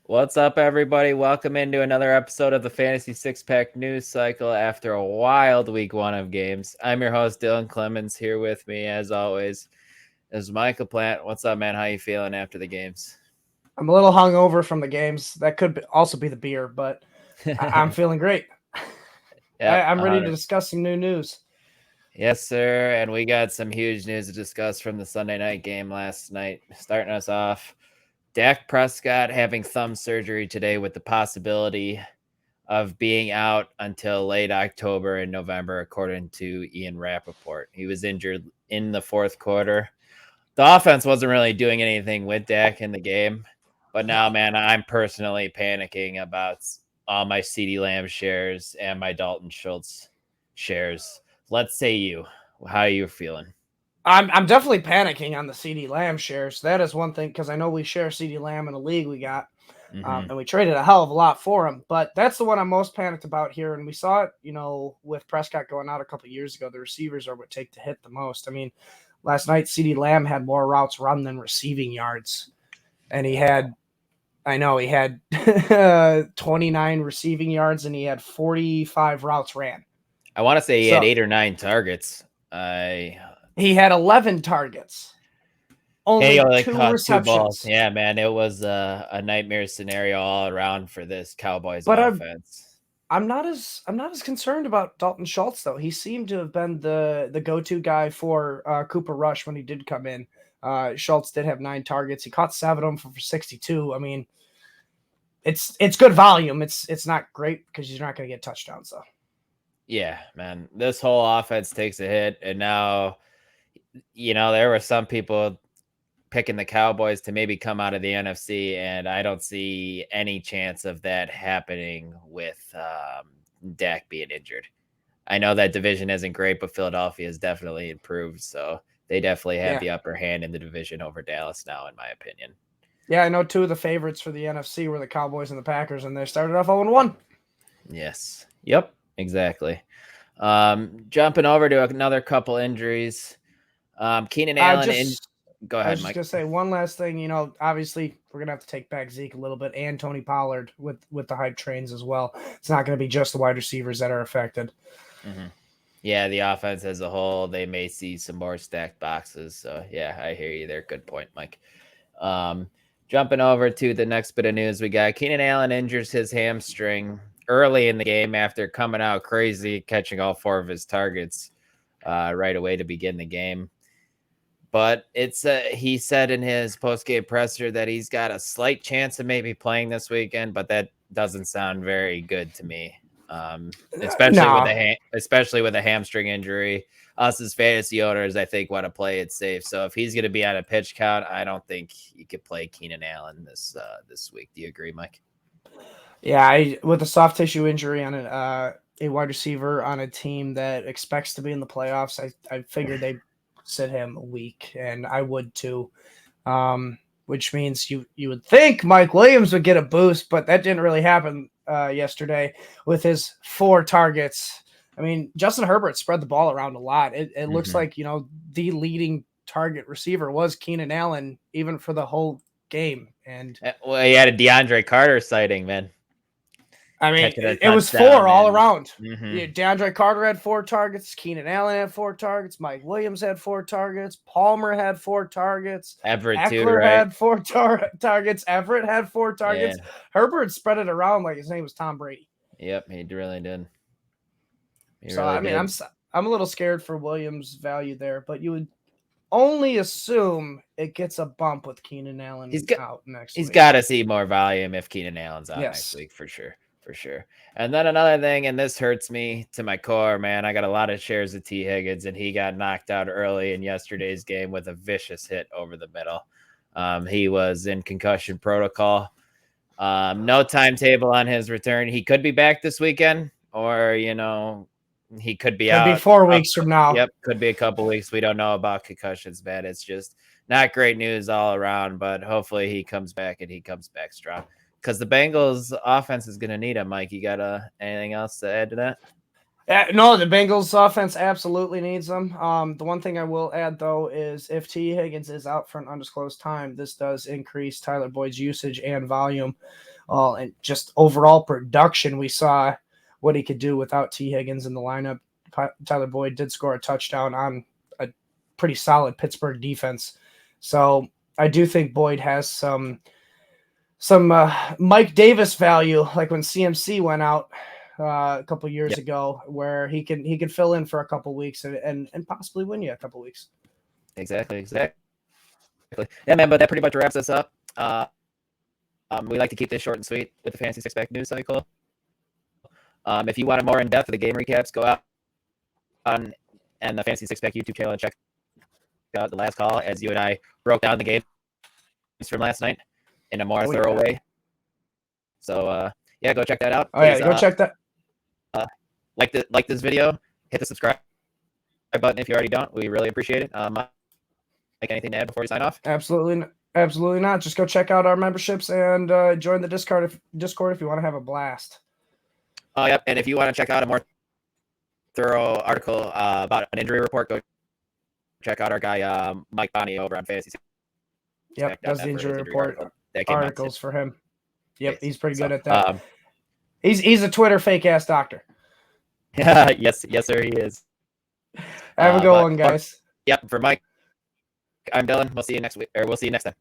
What's up, everybody? Welcome into another episode of the Fantasy Six Pack News Cycle after a wild week one of games. I'm your host, Dylan Clemens. Here with me, as always, is Michael Plant. What's up, man? How you feeling after the games? I'm a little hungover from the games. That could also be the beer, but I'm feeling great. Yep, I'm ready to discuss some new news. Yes, sir. And we got some huge news to discuss from the Sunday night game last night. Starting us off, Dak Prescott having thumb surgery today with the possibility of being out until late October and November, according to Ian Rappaport. He was injured in the fourth quarter. The offense wasn't really doing anything with Dak in the game. But now, man, I'm personally panicking about all my CeeDee Lamb shares and my Dalton Schultz shares. Let's say you. How are you feeling? I'm definitely panicking on the CeeDee Lamb shares. That is one thing, because I know we share CeeDee Lamb in a league we got, and we traded a hell of a lot for him. But that's the one I'm most panicked about here. And we saw it, with Prescott going out a couple of years ago. The receivers are what take the hit the most. I mean, last night CeeDee Lamb had more routes run than receiving yards, and he had 29 receiving yards, and he had 45 routes ran. I want to say he had 8 or 9 targets. He had 11 targets. Only two receptions. 2 balls. Yeah, man, it was a nightmare scenario all around for this Cowboys offense. I'm not as concerned about Dalton Schultz, though. He seemed to have been the go-to guy for Cooper Rush when he did come in. Schultz did have 9 targets. He caught 7 of them for 62. I mean, it's good volume. It's not great because you're not going to get touchdowns, though. Yeah, man, this whole offense takes a hit, and now, there were some people picking the Cowboys to maybe come out of the NFC, and I don't see any chance of that happening with Dak being injured. I know that division isn't great, but Philadelphia has definitely improved, so they definitely have the upper hand in the division over Dallas now, in my opinion. Yeah, I know 2 of the favorites for the NFC were the Cowboys and the Packers, and they started off 0-1. Yes. Yep, exactly. Jumping over to another couple injuries. Keenan Allen Go ahead, Mike. I was just going to say one last thing. Obviously, we're going to have to take back Zeke a little bit, and Tony Pollard with the hype trains as well. It's not going to be just the wide receivers that are affected. Mm-hmm. Yeah, the offense as a whole, they may see some more stacked boxes. So, yeah, I hear you there. Good point, Mike. Jumping over to the next bit of news we got. Keenan Allen injures his hamstring early in the game after coming out crazy, catching all 4 of his targets right away to begin the game. But he said in his post-game presser that he's got a slight chance of maybe playing this weekend, but that doesn't sound very good to me. Especially with a hamstring injury. Us as fantasy owners, I think, want to play it safe. So if he's going to be on a pitch count, I don't think he could play Keenan Allen this week. Do you agree, Mike? Yeah, with a soft tissue injury on a wide receiver on a team that expects to be in the playoffs, I figured they'd sit him a week, and I would too. Which means you would think Mike Williams would get a boost, but that didn't really happen yesterday with his 4 targets. I mean, Justin Herbert spread the ball around a lot. It looks like, the leading target receiver was Keenan Allen, even for the whole game. And he had a DeAndre Carter sighting, man. I mean, it was 4 all around. Mm-hmm. DeAndre Carter had 4 targets. Keenan Allen had 4 targets. Mike Williams had 4 targets. Palmer had 4 targets. Everett had 4 targets. Everett had 4 targets. Yeah. Herbert spread it around like his name was Tom Brady. Yep, he really did. I'm a little scared for Williams' value there, but you would only assume it gets a bump with Keenan Allen out next week. He's got to see more volume if Keenan Allen's out next week for sure. For sure. And then another thing, and this hurts me to my core, man. I got a lot of shares of Tee Higgins, and he got knocked out early in yesterday's game with a vicious hit over the middle. He was in concussion protocol. No timetable on his return. He could be back this weekend, or, he could be out. Could be 4 weeks from now. Yep, could be a couple weeks. We don't know about concussions, man. It's just not great news all around, but hopefully he comes back and he comes back strong. Because the Bengals offense is going to need him, Mike. You got anything else to add to that? No, the Bengals offense absolutely needs them. The one thing I will add, though, is if Tee Higgins is out for an undisclosed time, this does increase Tyler Boyd's usage and volume. And just overall production, we saw what he could do without Tee Higgins in the lineup. Tyler Boyd did score a touchdown on a pretty solid Pittsburgh defense. So I do think Boyd has some Mike Davis value, like when CMC went out a couple years ago, where he can fill in for a couple weeks and possibly win you a couple weeks. Exactly. Yeah, man, but that pretty much wraps us up. We like to keep this short and sweet with the Fantasy Six Pack news cycle. If you want more in depth of the game recaps, go out on and the Fantasy Six Pack YouTube channel and check out the last call as you and I broke down the games from last night in a more thorough way. So yeah, go check that out. Please, go check that. Like this video, hit the subscribe button if you already don't. We really appreciate it. Mike, anything to add before we sign off? Absolutely not. Just go check out our memberships and join the Discord if you want to have a blast. Yep. And if you want to check out a more thorough article about an injury report, go check out our guy Mike Bonney over on Fantasy. Yep, does the injury report articles for him. Yep, he's pretty good at that. He's a Twitter fake ass doctor. Yeah, yes, sir, he is. Have a good one, guys. Yep, for Mike, I'm Dylan. We'll see you next week, or we'll see you next time.